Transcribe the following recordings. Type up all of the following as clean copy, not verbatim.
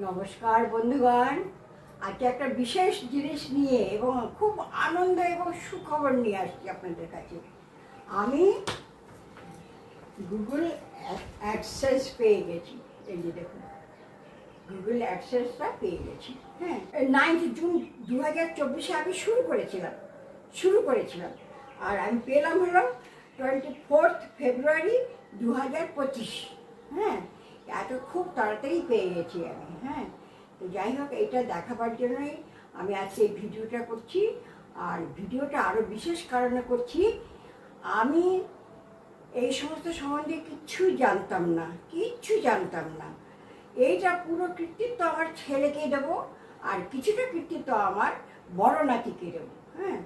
নমস্কার বন্ধুগণ, আজকে একটা বিশেষ জিনিস নিয়ে এবং খুব আনন্দ এবং সুখবর নিয়ে আসছি আপনাদের কাছে। আমি গুগল অ্যাডসেন্স পেয়ে গেছি। এই যে দেখুন, গুগল অ্যাডসেন্সটা পেয়ে গেছি। হ্যাঁ, 9 জুন 2024 আমি শুরু করেছিলাম আর আমি পেলাম হলো 24 ফেব্রুয়ারি 2025। হ্যাঁ, এত খুব তাড়াতাড়ি পেয়ে গেছি আমি। হ্যাঁ, তো যাই হোক, এটা দেখাবার জন্যই আমি আজকে এই ভিডিওটা করছি। আর ভিডিওটা আরও বিশেষ কারণে করছি, আমি এই সমস্ত সম্বন্ধে কিচ্ছু জানতাম না। এইটা পুরো কৃতিত্ব আমার ছেলেকে দেবো, আর কিছুটা কৃতিত্ব আমার বড় নাতিকে দেবো। হ্যাঁ,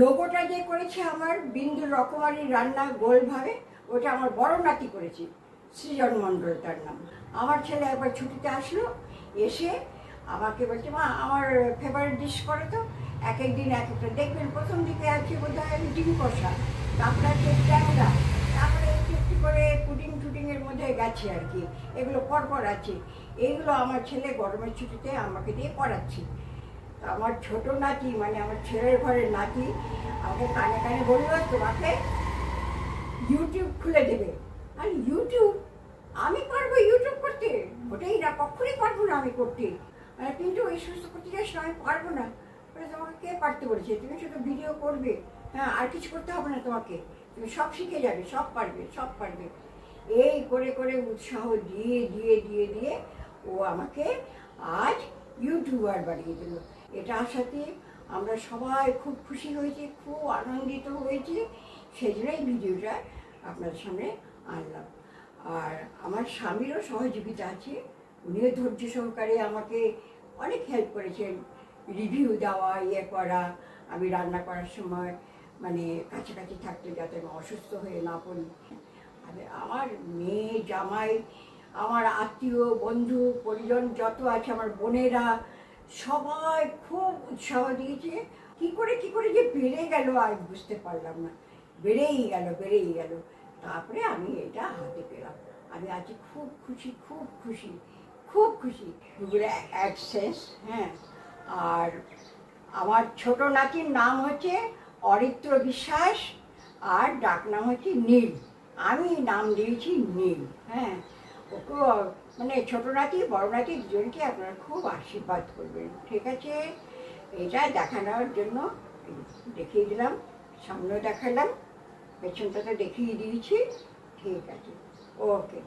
লোগোটা যে করেছে আমার বিন্দু রকমারি রান্না গোলভাবে, ওটা আমার বড় নাতি করেছে, সৃজন মণ্ডল তার নাম। আমার ছেলে একবার ছুটিতে আসলো, এসে আমাকে বলছে, মা আমার ফেভারিট ডিশ করে তো। এক একদিন এক একটা দেখবেন, প্রথম দিকে আছে বোধহয় ডিম কষা, তারপরে আছে ট্যাংরা, তারপরে একটু একটু করে পুডিং টুডিংয়ের মধ্যে গেছে আর কি। এগুলো পরপর আছে। এইগুলো আমার ছেলে গরমের ছুটিতে আমাকে দিয়ে করাচ্ছে। আমার ছোট নাতি, মানে আমার ছেলের ঘরের নাতি, আমাকে কানে কানে বললো, তোমাকে ইউটিউব খুলে দেবে। আর ইউটিউব, আমি পারবো ইউটিউব করতে? ওটাই না, কখনই পারবো না আমি করতে। কিন্তু এই সমস্ত করতে যাস না, আমি পারবো না। তোমাকে কে পারতে বলেছে? তুমি শুধু ভিডিও করবে, হ্যাঁ, আর কিছু করতে হবে না তোমাকে, তুমি সব শিখে যাবে, সব পারবে। এই করে করে উৎসাহ দিয়ে ও আমাকে আজ ইউটিউবার বানিয়ে দিল। এটার সাথে আমরা সবাই খুব খুশি হয়েছি, খুব আনন্দিত হয়েছি। সেই জন্যই ভিডিওটা আপনাদের সামনে আনলাম। আর আমার স্বামীরও সহযোগিতা আছে, উনিও ধৈর্য সহকারে আমাকে অনেক হেল্প করেছেন, রিভিউ দেওয়া, ইয়ে করা। আমি রান্না করার সময় মানে কাছাকাছি থাকতে, যাতে আমি অসুস্থ হয়ে না পড়ি। আমার মেয়ে, জামাই, আমার আত্মীয় বন্ধু পরিজন যত আছে, আমার বোনেরা, সবাই খুব উৎসাহ দিয়েছে। কি করে যে বেড়ে গেল আর বুঝতে পারলাম না। বেড়েই গেল। তারপরে আমি এটা হাতে পেলাম। আমি আজকে খুব খুশি। Google AdSense. হ্যাঁ, আর আমার ছোট নাতির নাম হচ্ছে অরিত্র বিশ্বাস, আর ডাক নাম হচ্ছে নীল। আমি নাম দিয়েছি নীল। হ্যাঁ, ওকে মানে ছোট নাতি বড় নাতি দুজনকে আপনারা খুব আশীর্বাদ করবেন, ঠিক আছে? এটা দেখানোর জন্য দেখিয়ে দিলাম, সামনেও দেখালাম, পেছনটা তো দেখিয়ে দিয়েছি, ঠিক আছে, ওকে।